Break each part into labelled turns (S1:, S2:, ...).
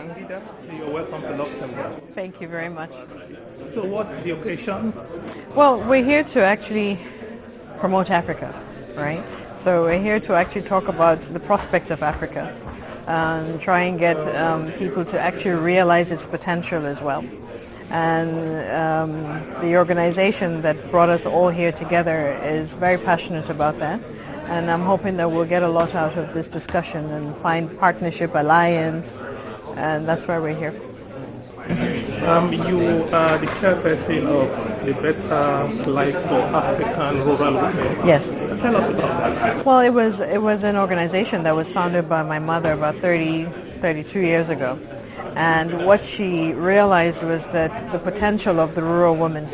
S1: Babangida, you're welcome to Luxembourg.
S2: Thank you very much.
S1: So what's the occasion?
S2: Well, we're here to actually promote Africa, right? So we're here to actually talk about the prospects of Africa and try and get people to actually realize its potential as well. And the organization that brought us all here together is very passionate about that. And I'm hoping that we'll get a lot out of this discussion and find partnership, alliance, and that's why we're here.
S1: You are the chairperson of the Better Life for African Rural Women.
S2: Yes.
S1: Tell us about that.
S2: Well, it was an organization that was founded by my mother about 32 years ago. And what she realized was that the potential of the rural woman,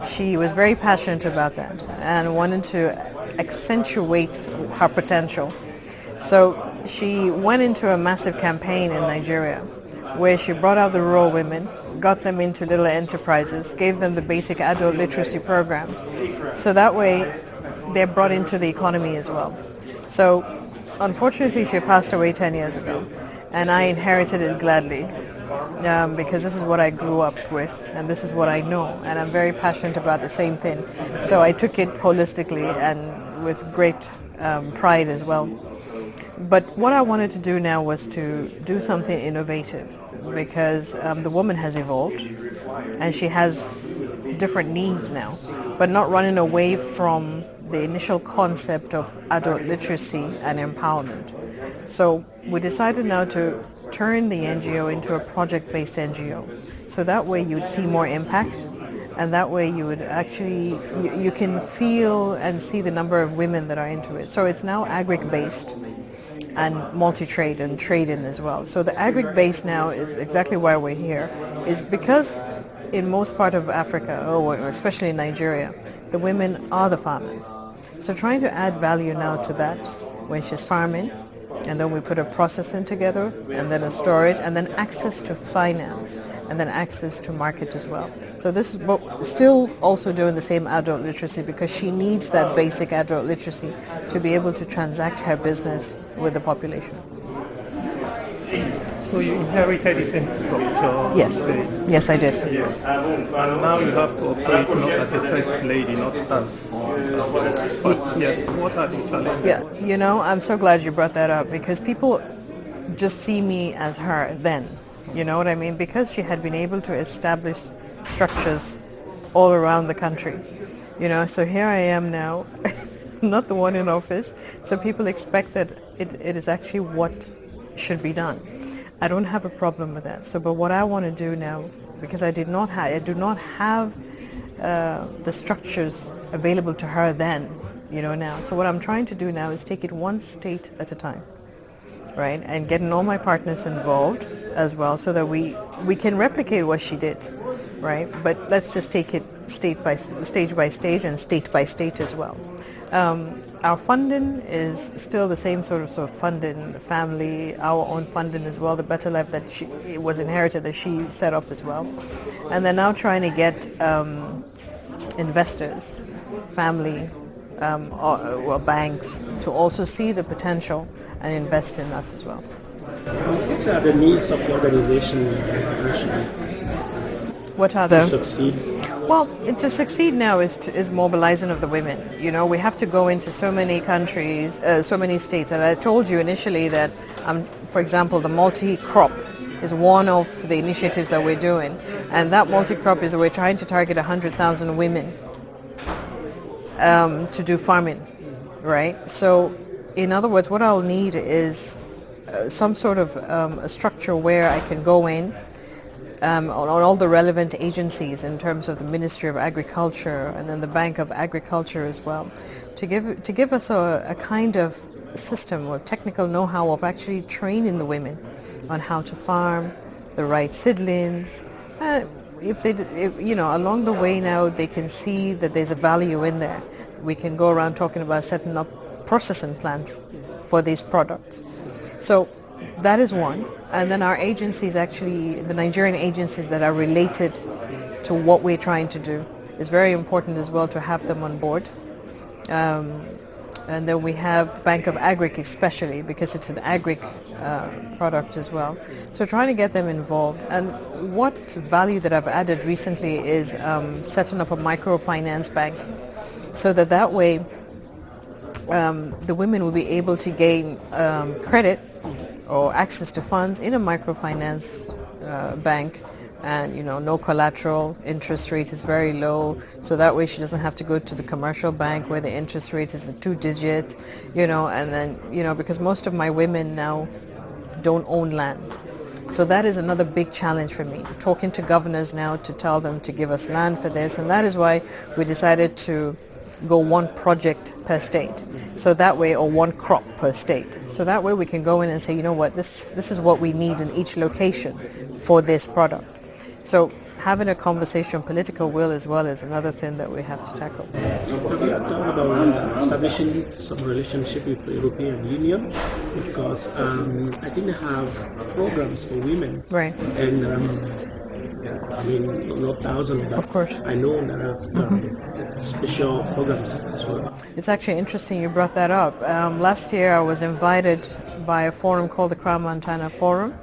S2: she was very passionate about that and wanted to accentuate her potential. So she went into a massive campaign in Nigeria where she brought out the rural women, got them into little enterprises, gave them the basic adult literacy programs. So that way they're brought into the economy as well. So unfortunately she passed away 10 years ago and I inherited it gladly because this is what I grew up with and this is what I know and I'm very passionate about the same thing. So I took it holistically and with great pride as well. But what I wanted to do now was to do something innovative because the woman has evolved and she has different needs now, but not running away from the initial concept of adult literacy and empowerment. So we decided now to turn the NGO into a project-based NGO. So that way you'd see more impact and that way you would actually, you can feel and see the number of women that are into it. So it's now agric-based and multi-trade and trade-in as well. So the agric-base now is exactly why we're here, is because in most part of Africa, or especially in Nigeria, the women are the farmers. So trying to add value now to that when she's farming, and then we put a processing together, and then a storage, and then access to finance, and then access to market as well. So this is still also doing the same adult literacy because she needs that basic adult literacy to be able to transact her business with the population.
S1: So you inherited the same structure?
S2: Yes. Yes, I did.
S1: Yes. And now you have to operate not as a first lady, not as... But yes, what are the challenges?
S2: Yeah, you know, I'm so glad you brought that up because people just see me as her then. You know what I mean? Because she had been able to establish structures all around the country. You know, so here I am now, not the one in office. So people expect that it is actually what should be done. I don't have a problem with that. So, but what I want to do now, because I do not have the structures available to her then, you know, now. So what I'm trying to do now is take it one state at a time, right? And getting all my partners involved as well so that we can replicate what she did, right? But let's just take it stage by stage and state by state as well. Our funding is still the same sort of funding, the family, our own funding as well, the Better Life that it was inherited that she set up as well. And they're now trying to get investors, family, or banks to also see the potential and invest in us as well.
S3: What are the needs of the organization
S2: What are
S3: to
S2: the...
S3: succeed?
S2: Well, to succeed now is mobilizing of the women. You know, we have to go into so many countries, so many states. And I told you initially that, for example, the multi-crop is one of the initiatives that we're doing. And that multi-crop is we're trying to target 100,000 women to do farming, right? So in other words, what I'll need is some sort of a structure where I can go in on all the relevant agencies in terms of the Ministry of Agriculture and then the Bank of Agriculture as well, to give us a kind of system of technical know-how of actually training the women on how to farm, the right seedlings. Along the way now they can see that there's a value in there. We can go around talking about setting up processing plants for these products. So that is one. And then our agencies, actually, the Nigerian agencies that are related to what we're trying to do, is very important as well to have them on board. And then we have the Bank of Agric, especially because it's an agric product as well. So trying to get them involved. And what value that I've added recently is setting up a microfinance bank, so that way the women will be able to gain credit or access to funds in a microfinance bank, and no collateral, interest rate is very low, so that way she doesn't have to go to the commercial bank where the interest rate is a 2-digit, and then because most of my women now don't own land. So that is another big challenge for me, talking to governors now to tell them to give us land for this, and that is why we decided to go one project per state, so that way, or one crop per state, so that way we can go in and say, this is what we need in each location for this product. So having a conversation, political will as well, is another thing that we have to tackle.
S3: Have you thought about establishing some relationship with the European Union? Because I didn't have programs for women,
S2: right?
S3: And not thousands, but
S2: of course,
S3: I know there are special programs as well.
S2: It's actually interesting you brought that up. Last year I was invited by a forum called the Crown Montana Forum.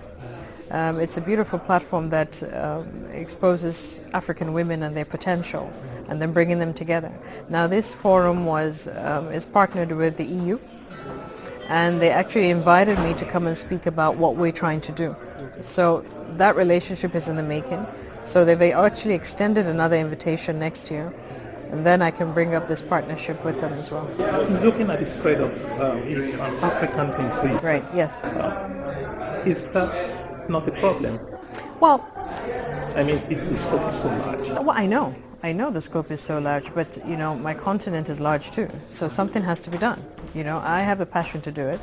S2: It's a beautiful platform that exposes African women and their potential, and then bringing them together. Now this forum is partnered with the EU, and they actually invited me to come and speak about what we're trying to do. So that relationship is in the making. So they actually extended another invitation next year, and then I can bring up this partnership with them as well.
S1: Looking at the spread of it's an African thing, please.
S2: Right, yes.
S1: Is that not a problem?
S2: Well,
S1: the scope is so large.
S2: Well, I know the scope is so large, but my continent is large too, so something has to be done. I have the passion to do it,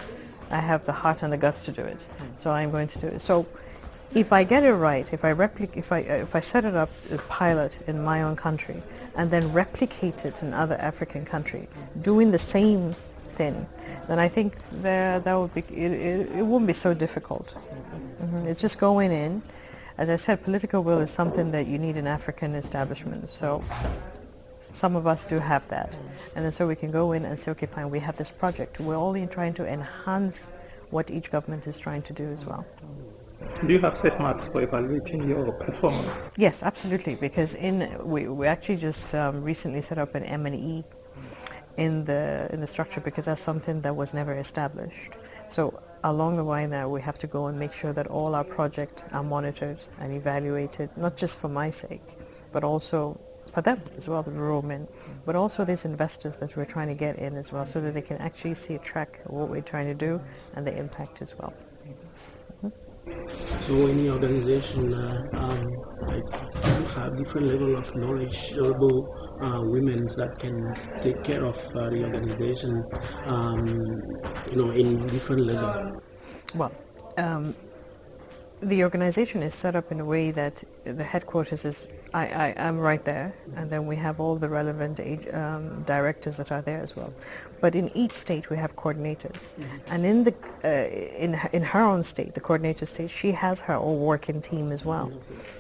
S2: I have the heart and the guts to do it, so I'm going to do it. So if I get it right, if I set it up a pilot in my own country and then replicate it in other African country, doing the same thing, then I think that would be it wouldn't be so difficult. It's just going in. As I said, political will is something that you need in African establishments. So some of us do have that, and then so we can go in and say, okay, fine, we have this project. We're only trying to enhance what each government is trying to do as well.
S1: Do you have set marks for evaluating your performance?
S2: Yes, absolutely, because we actually just recently set up an M&E in the structure, because that's something that was never established. So along the way now we have to go and make sure that all our projects are monitored and evaluated, not just for my sake, but also for them as well, the rural men, but also these investors that we're trying to get in as well, so that they can actually see a track of what we're trying to do and the impact as well.
S3: So any organization have different level of knowledgeable women that can take care of the organization, in different level.
S2: Well, the organization is set up in a way that the headquarters is, I'm right there, and then we have all the relevant directors that are there as well. But in each state we have coordinators, and in her own state, the coordinator state, she has her own working team as well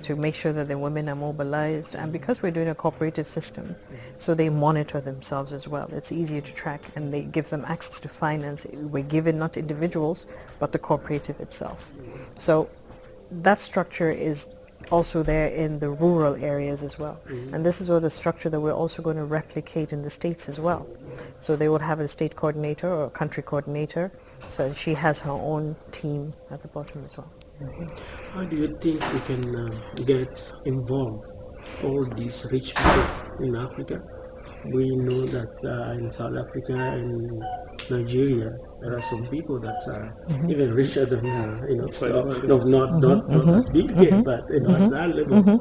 S2: to make sure that the women are mobilized. And because we're doing a cooperative system, so they monitor themselves as well. It's easier to track, and they give them access to finance. We're giving not individuals, but the cooperative itself. So that structure is also there in the rural areas as well. And this is the structure that we're also going to replicate in the states as well. So they would have a state coordinator or a country coordinator. So she has her own team at the bottom as well.
S3: How do you think we can get involved all these rich people in Africa? We know that in South Africa and Nigeria, there are some people that are even richer than so, not as big yet, but at that level.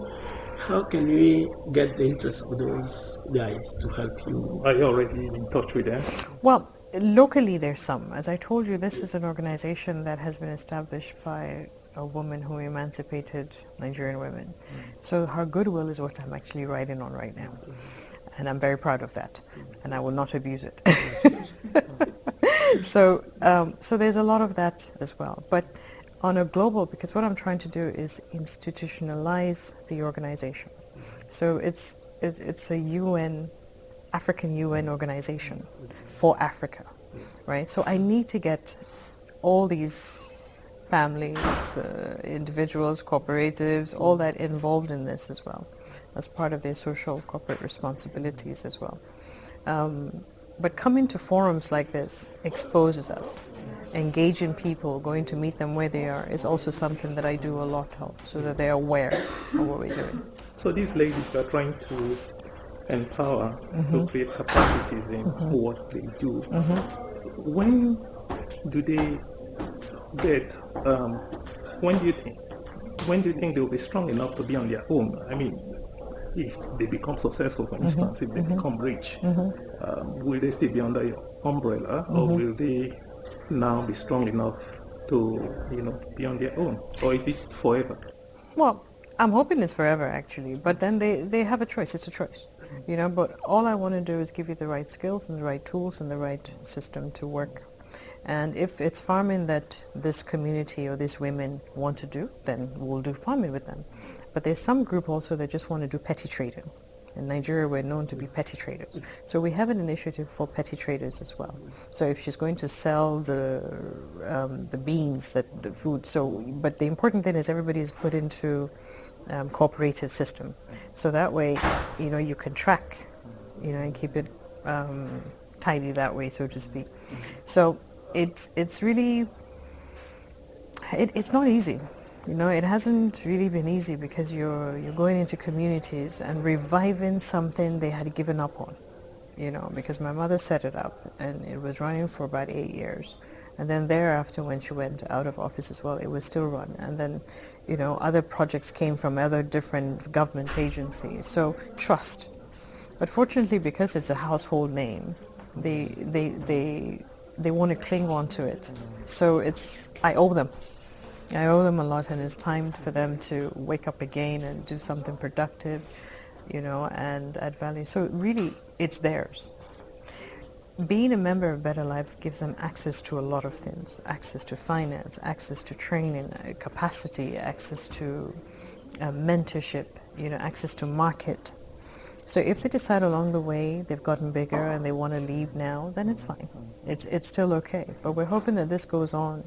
S3: How can we get the interest of those guys to help you?
S1: Are you already in touch with them?
S2: Well, locally there's some. As I told you, this is an organization that has been established by a woman who emancipated Nigerian women. So her goodwill is what I'm actually riding on right now. And I'm very proud of that. And I will not abuse it. So there's a lot of that as well. But on a global, because what I'm trying to do is institutionalize the organization. So it's a UN, African UN organization for Africa, right? So I need to get all these families, individuals, cooperatives, all that involved in this as well, as part of their social corporate responsibilities as well. But coming to forums like this exposes us. Engaging people, going to meet them where they are, is also something that I do a lot of, so that they're aware of what we're doing.
S1: So these ladies are trying to empower, to create capacities in what they do. When do they get, when do you think they'll be strong enough to be on their own? I mean, if they become successful, for instance, if they become rich, will they still be under your umbrella, or will they now be strong enough to, be on their own? Or is it forever?
S2: Well, I'm hoping it's forever, actually. But then they have a choice. It's a choice. But all I want to do is give you the right skills and the right tools and the right system to work. And if it's farming that this community or these women want to do, then we'll do farming with them. But there's some group also that just want to do petty trading. In Nigeria, we're known to be petty traders. So we have an initiative for petty traders as well. So if she's going to sell the beans, the food, but the important thing is everybody is put into cooperative system. So that way, you can track, and keep it tidy that way, so to speak. So it's really, it's not easy. It hasn't really been easy, because you're going into communities and reviving something they had given up on, because my mother set it up and it was running for about 8 years. And then thereafter, when she went out of office as well, it was still run. And then, other projects came from other different government agencies. So trust. But fortunately, because it's a household name, they want to cling on to it. So I owe them a lot, and it's time for them to wake up again and do something productive, and add value. So really, it's theirs. Being a member of Better Life gives them access to a lot of things: access to finance, access to training, capacity, access to mentorship, access to market. So if they decide along the way they've gotten bigger and they want to leave now, then it's fine. It's still okay. But we're hoping that this goes on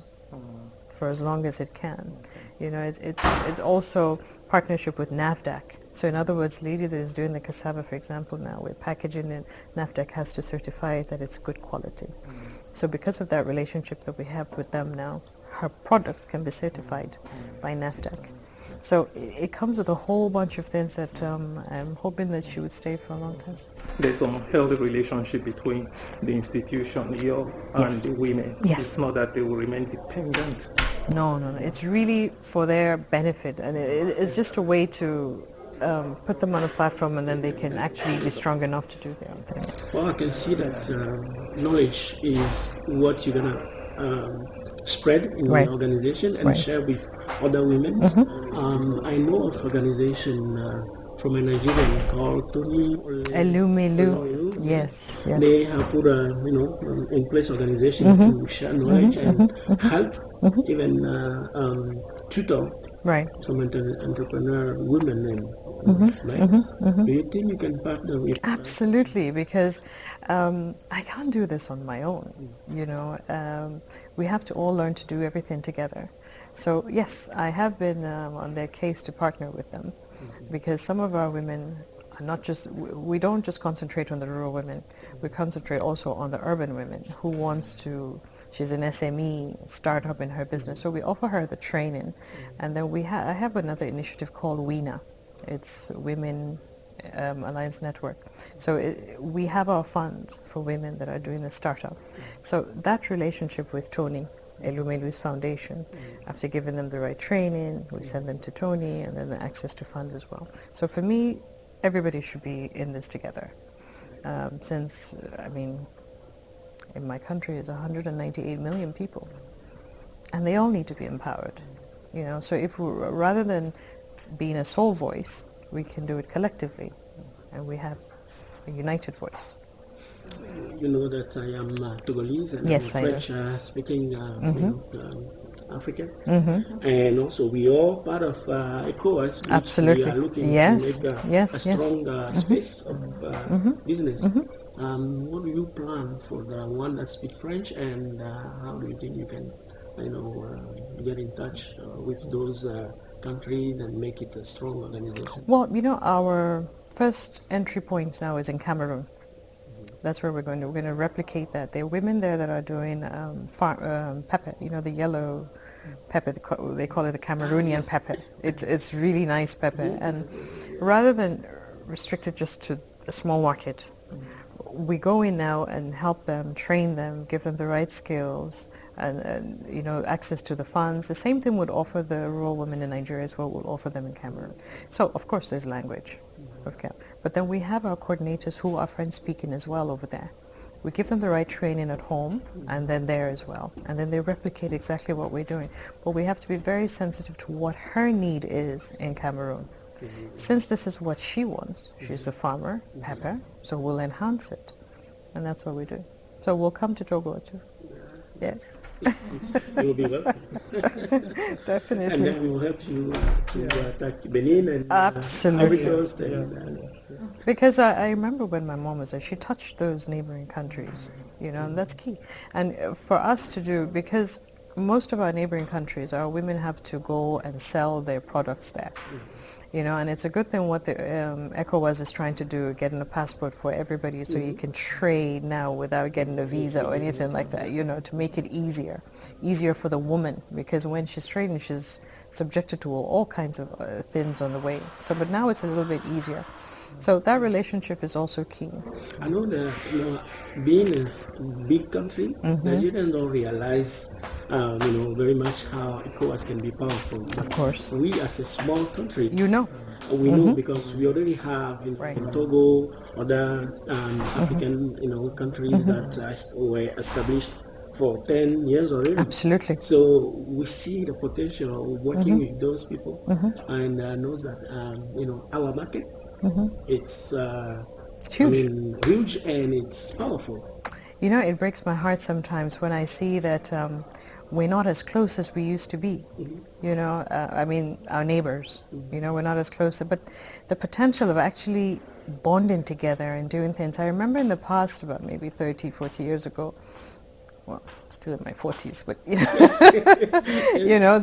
S2: for as long as it can. It's also partnership with NAFDAC. So in other words, lady that is doing the cassava, for example, now we're packaging it, NAFDAC has to certify that it's good quality. So because of that relationship that we have with them now, her product can be certified by NAFDAC. So it comes with a whole bunch of things that I'm hoping that she would stay for a long time.
S1: There's some healthy relationship between the institution, and the women.
S2: Yes.
S1: It's not that they will remain dependent.
S2: No. It's really for their benefit, and it's just a way to put them on a platform, and then they can actually be strong enough to do their own thing.
S3: Well, I can see that knowledge is what you're gonna spread in the organization and share with other women. I know of organization from a Nigerian called Tony
S2: Elumelu. Yes.
S3: They have put a in place organization to share knowledge and help, even tutor some entrepreneur women. Do you think you can partner with?
S2: Absolutely, because I can't do this on my own. We have to all learn to do everything together. So yes, I have been on their case to partner with them, because some of our women are not just, we don't just concentrate on the rural women, we concentrate also on the urban women who wants to She's an SME startup in her business. So we offer her the training. And then I have another initiative called WINA. It's Women Alliance Network. So we have our funds for women that are doing the startup. So that relationship with Tony, Elumelu's foundation, after giving them the right training, we send them to Tony and then the access to funds as well. So for me, everybody should be in this together. Since, in my country is 198 million people, and they all need to be empowered. So if rather than being a sole voice, we can do it collectively, and we have a united voice.
S3: You know that I am Togolese and
S2: yes,
S3: I'm French speaking African, and also we are part of ECOWAS, which
S2: absolutely.
S3: We are looking
S2: yes.
S3: to make
S2: yes.
S3: a strong space of business. What do you plan for the one that speaks French, and how do you think you can, get in touch with those countries and make it a strong organization?
S2: Well, our first entry point now is in Cameroon. That's where we're going to replicate that. There are women there that are doing pepper, the yellow pepper. They call it the Cameroonian pepper. It's really nice pepper. And rather than restrict it just to a small market, we go in now and help them, train them, give them the right skills, and access to the funds. The same thing would offer the rural women in Nigeria as well, we'll offer them in Cameroon. So, of course, there's language. Okay. But then we have our coordinators who are French speaking as well over there. We give them the right training at home and then there as well. And then they replicate exactly what we're doing. But we have to be very sensitive to what her need is in Cameroon. Since this is what she wants, she's a farmer, pepper, so we'll enhance it. And that's what we do. So we'll come to Togo too. Yes.
S3: You will be welcome.
S2: Definitely.
S3: And then we will help you to attack Benin and
S2: absolutely.
S3: Coast
S2: because I remember when my mom was there, she touched those neighboring countries, and that's key. And for us to do, because most of our neighboring countries, our women have to go and sell their products there. And it's a good thing what the ECOWAS is trying to do, getting a passport for everybody so you can trade now without getting a visa or anything like that, to make it easier for the woman, because when she's trading, she's subjected to all kinds of things on the way. So, but now it's a little bit easier. So that relationship is also key.
S3: I know that being a big country, Nigerians don't realize, very much how ECOWAS can be powerful.
S2: Of course.
S3: We as a small country,
S2: we know
S3: because we already have in Togo, other African, countries that were established for 10 years already.
S2: Absolutely.
S3: So we see the potential of working with those people, and know that our market. It's
S2: huge.
S3: Huge, and it's powerful.
S2: It breaks my heart sometimes when I see that we're not as close as we used to be. Our neighbors, we're not as close. But the potential of actually bonding together and doing things. I remember in the past, about maybe 30, 40 years ago, well, still in my 40s, but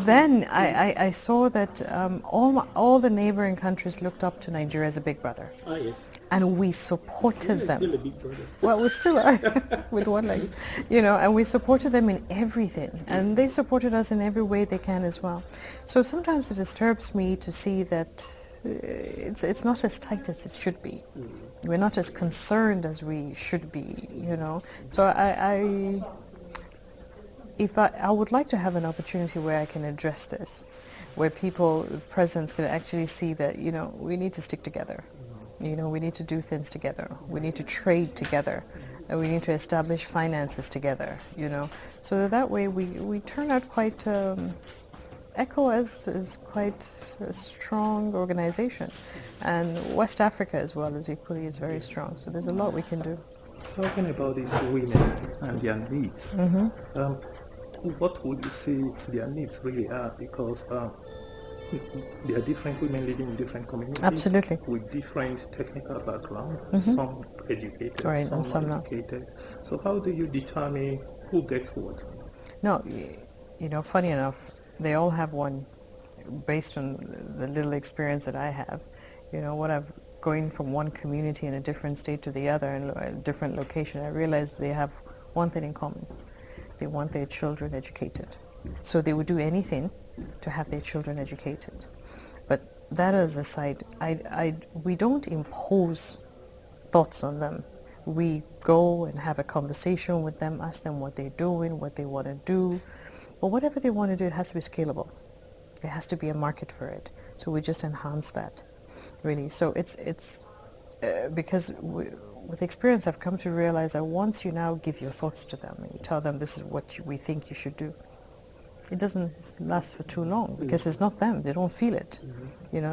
S2: then I saw that all the neighboring countries looked up to Nigeria as a big brother.
S3: Ah, yes.
S2: And we supported them.
S3: Still a big brother.
S2: Well, we still are, with one leg, and we supported them in everything, and they supported us in every way they can as well. So sometimes it disturbs me to see that it's not as tight as it should be. We're not as concerned as we should be, So I would like to have an opportunity where I can address this, where presidents can actually see that, we need to stick together. We need to do things together. We need to trade together. And we need to establish finances together, So that way we turn out quite, ECOWAS is quite a strong organization. And West Africa as well is very strong. So there's a lot we can do.
S1: Talking about these women and their needs, what would you say their needs really are? Because there are different women living in different communities.
S2: Absolutely.
S1: With different technical backgrounds, some educated, some not educated. So how do you determine who gets what?
S2: No, funny enough, they all have one, based on the little experience that I have. Going from one community in a different state to the other in a different location, I realized they have one thing in common. they want their children educated. So they would do anything to have their children educated. But that as a side, we don't impose thoughts on them. We go and have a conversation with them, ask them what they're doing, what they want to do. But whatever they want to do, it has to be scalable. There has to be a market for it. So we just enhance that, really. So it's because with experience, I've come to realize that once you now give your thoughts to them and you tell them this is what we think you should do, it doesn't last for too long because it's not them. They don't feel it,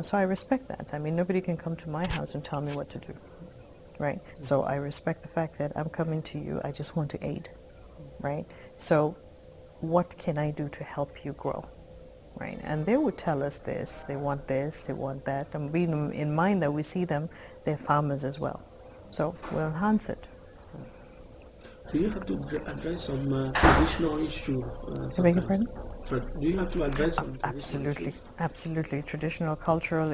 S2: So I respect that. I mean, nobody can come to my house and tell me what to do, right? So I respect the fact that I'm coming to you. I just want to aid, right? So what can I do to help you grow? Right, and they would tell us this, they want that, and we in mind that we see them, they're farmers as well. So we'll enhance it.
S3: Do you have to address some traditional issues?
S2: I beg your pardon?
S3: But do you have to address some
S2: Absolutely. Traditional, cultural,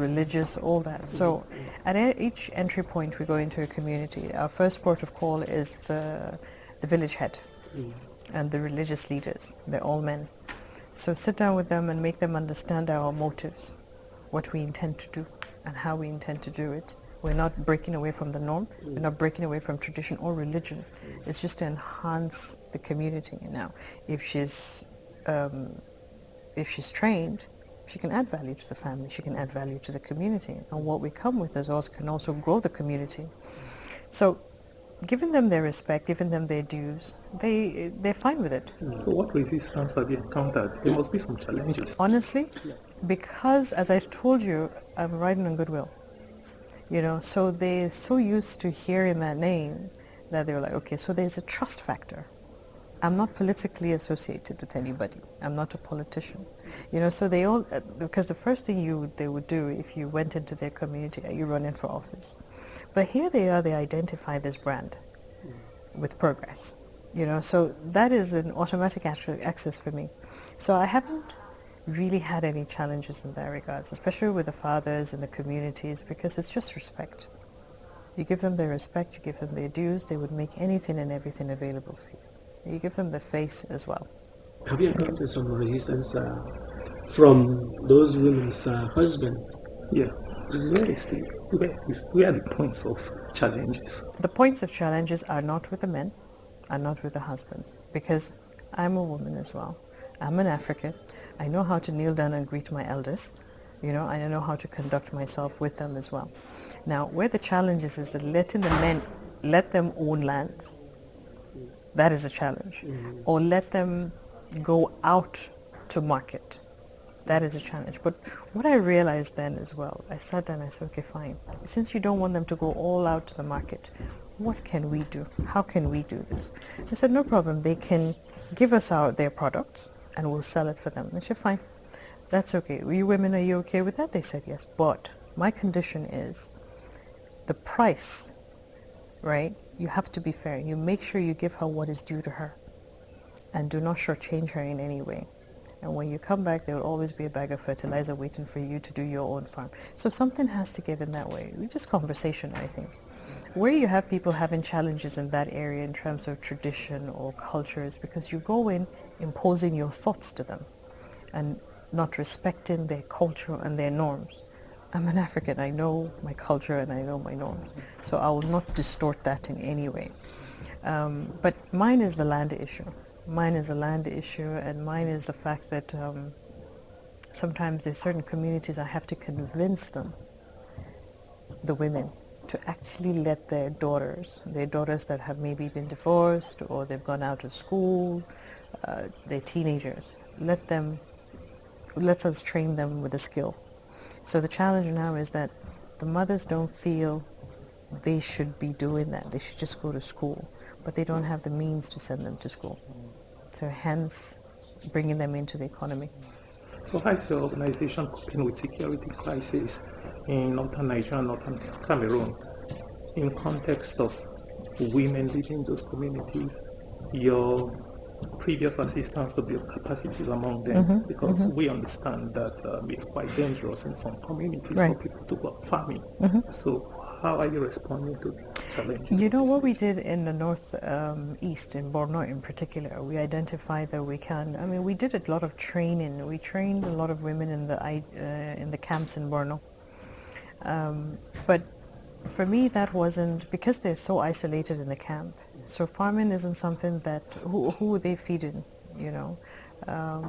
S2: religious, all that. So at each entry point we go into a community, our first port of call is the village head and the religious leaders. They're all men. So sit down with them and make them understand our motives, what we intend to do and how we intend to do it. We're not breaking away from the norm. We're not breaking away from tradition or religion. It's just to enhance the community. Now, if she's trained, she can add value to the family. She can add value to the community. And what we come with is also can also grow the community. So giving them their respect, giving them their dues, they're fine with it.
S1: So what resistance have you encountered? There must be some challenges.
S2: Honestly, because as I told you, I'm riding on goodwill. So they're so used to hearing that name that they're like, okay, so there's a trust factor. I'm not politically associated with anybody. I'm not a politician. So they all, because the first thing they would do if you went into their community, you run in for office. But here they identify this brand with progress. So that is an automatic access for me. So I haven't really had any challenges in that regards, especially with the fathers and the communities, because it's just respect. You give them their respect, you give them their dues, they would make anything and everything available for you. You give them the face as well.
S3: Have you encountered some resistance from those women's husbands?
S1: Yeah. Where are the points of challenges?
S2: The points of challenges are not with the men, are not with the husbands, because I'm a woman as well. I'm an African. I know how to kneel down and greet my elders. I know how to conduct myself with them as well. Now, where the challenge is that letting the men, let them own lands. That is a challenge. Or let them go out to market. That is a challenge. But what I realized then as well, I sat down and I said, okay, fine. Since you don't want them to go all out to the market, what can we do? How can we do this? I said, no problem. They can give us their products and we'll sell it for them. I said, fine. That's okay. You women, are you okay with that? They said yes. But my condition is the price, right? You have to be fair. You make sure you give her what is due to her and do not shortchange her in any way. And when you come back, there will always be a bag of fertilizer waiting for you to do your own farm. So something has to give in that way. It's just conversation, I think. Where you have people having challenges in that area in terms of tradition or culture is because you go in imposing your thoughts to them and not respecting their culture and their norms. I'm an African. I know my culture and I know my norms. So I will not distort that in any way. But mine is the land issue. Mine is a land issue, and mine is the fact that sometimes there's certain communities I have to convince them, the women, to actually let their daughters that have maybe been divorced or they've gone out of school, they're teenagers, let us train them with a skill. So the challenge now is that the mothers don't feel they should be doing that. They should just go to school, but they don't have the means to send them to school. So hence, bringing them into the economy.
S1: So how is your organization coping with security crisis in northern Nigeria and northern Cameroon in context of women living in those communities, your previous assistance to build capacities among them? Because we understand that it's quite dangerous in some communities for people to go farming. So how are you responding to challenges?
S2: You know what we did in the north east, in Borno in particular, we identified that we can. I mean, we did a lot of training. We trained a lot of women in the camps in Borno. But for me, that wasn't because they're so isolated in the camp. So farming isn't something that who are they feeding? You know,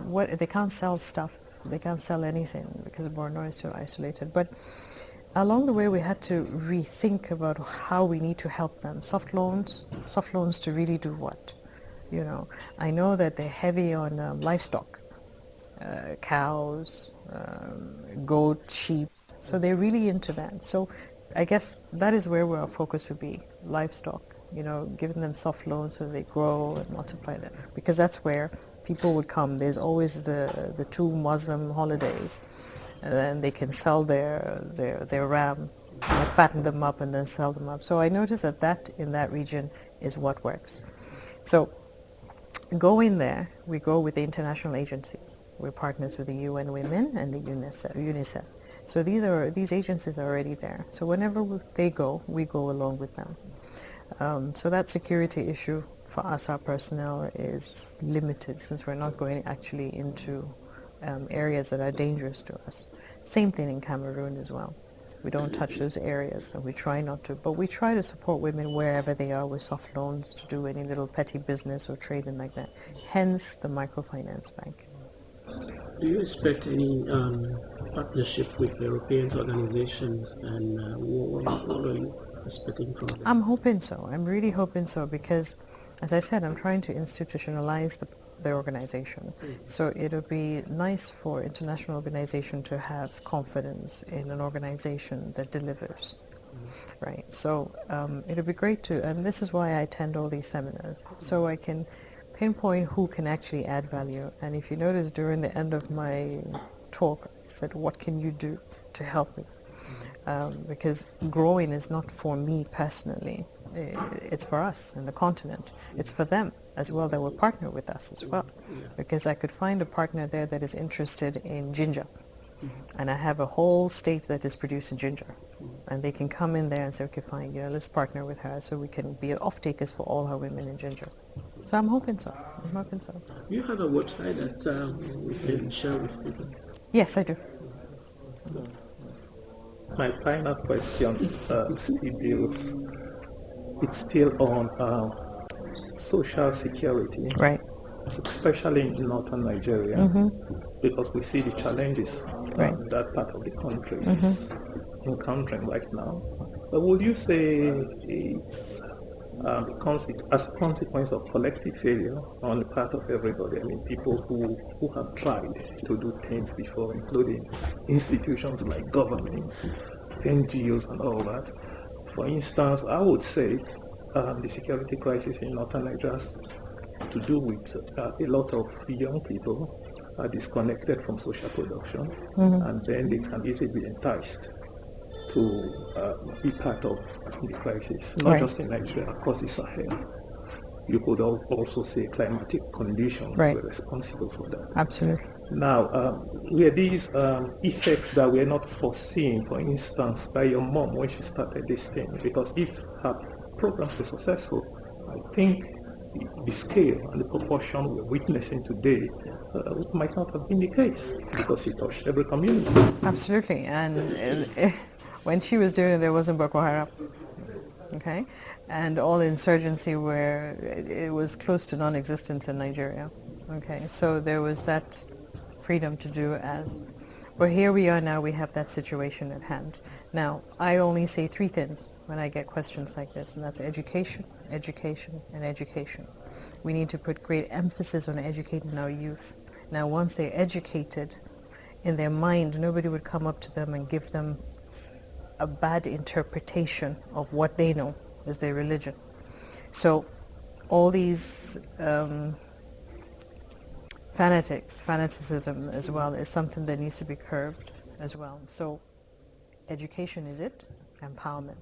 S2: what they can't sell stuff. They can't sell anything because Borno is so isolated. But along the way, we had to rethink about how we need to help them. Soft loans to really do what? You know, I know that they're heavy on livestock, cows, goat, sheep. So they're really into that. So I guess that is where our focus would be, livestock. You know, giving them soft loans so they grow and multiply them. Because that's where people would come. There's always the 2 Muslim holidays. And then they can sell their ram, fatten them up, and then sell them up. So I noticed that in that region is what works. So going there, we go with the international agencies. We're partners with the UN Women and the UNICEF. So these agencies are already there. So whenever they go, we go along with them. So that security issue for us, our personnel, is limited since we're not going actually into areas that are dangerous to us. Same thing in Cameroon as well. We don't touch those areas, and we try not to. But we try to support women wherever they are with soft loans to do any little petty business or trading like that. Hence the microfinance bank.
S3: Do you expect any partnership with European organizations, and what are you expecting from them?
S2: I'm hoping so. I'm really hoping so because, as I said, I'm trying to institutionalize the organization. So it'll be nice for international organization to have confidence in an organization that delivers, right? So it'll be great to, and this is why I attend all these seminars, so I can pinpoint who can actually add value. And if you notice during the end of my talk, I said, what can you do to help me? Because growing is not for me personally. It's for us in the continent. It's for them as well that will partner with us as well. Because I could find a partner there that is interested in ginger. And I have a whole state that is producing ginger. And they can come in there and say, okay, fine, let's partner with her so we can be off-takers for all our women in ginger. So I'm hoping so.
S3: You have a website that we can share with people?
S2: Yes, I do.
S1: My final question it's still on social security,
S2: right?
S1: Especially in northern Nigeria, because we see the challenges that part of the country is encountering right now. But would you say it's as a consequence of collective failure on the part of everybody? I mean, people who have tried to do things before, including institutions like governments, NGOs and all that. For instance, I would say the security crisis in northern Nigeria has to do with a lot of young people are disconnected from social production, and then they can easily be enticed to be part of the crisis, not just in Nigeria, across the Sahel. You could also say climatic conditions were responsible for that.
S2: Absolutely.
S1: Now, were these effects that were not foreseen, for instance, by your mom when she started this thing? Because if her programs were successful, I think the scale and the proportion we're witnessing today might not have been the case because she touched every community.
S2: Absolutely. And when she was doing it, there wasn't Boko Haram. Okay? And all insurgency it was close to non-existent in Nigeria. Okay? So there was that freedom to do as. But here we are now, we have that situation at hand. Now, I only say 3 things when I get questions like this, and that's education, education, and education. We need to put great emphasis on educating our youth. Now, once they're educated, in their mind, nobody would come up to them and give them a bad interpretation of what they know as their religion. So all these fanaticism as well is something that needs to be curbed as well. So education is it, empowerment.